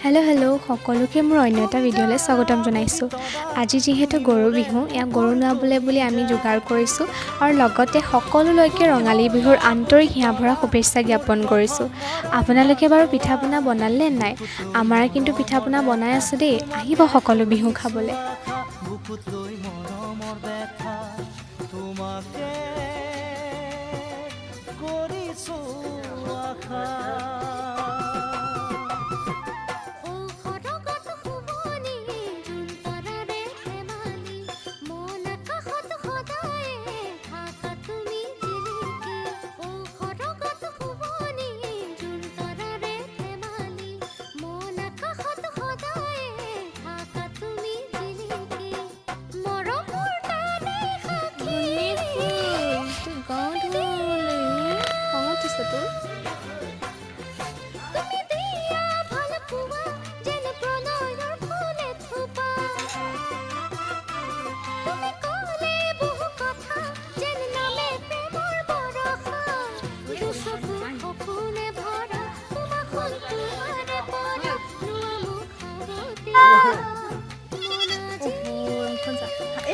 Hello' সকলোকে মোৰ অন্য এটা ভিডিঅ'লৈ স্বাগতম জনাইছোঁ। আজি যিহেতু গৰু বিহু, ইয়াক গৰু নোৱাবলৈ বুলি আমি যোগাৰ কৰিছোঁ আৰু লগতে সকলোলৈকে ৰঙালী বিহুৰ আন্তৰিক হিয়া ভৰা শুভেচ্ছা জ্ঞাপন কৰিছোঁ। আপোনালোকে বাৰু পিঠা পনা বনালে নাই? আমাৰ কিন্তু পিঠা পনা বনাই আছোঁ দেই, আহিব সকলো বিহু খাবলৈ।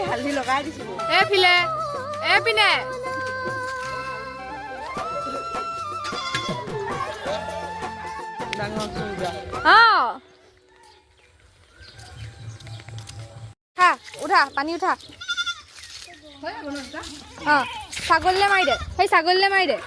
হালধি লগাই দিছো পিনে উঠা পানী উঠা ছাগলীলে মাৰি দে, সেই ছাগলীলে মাৰি দে।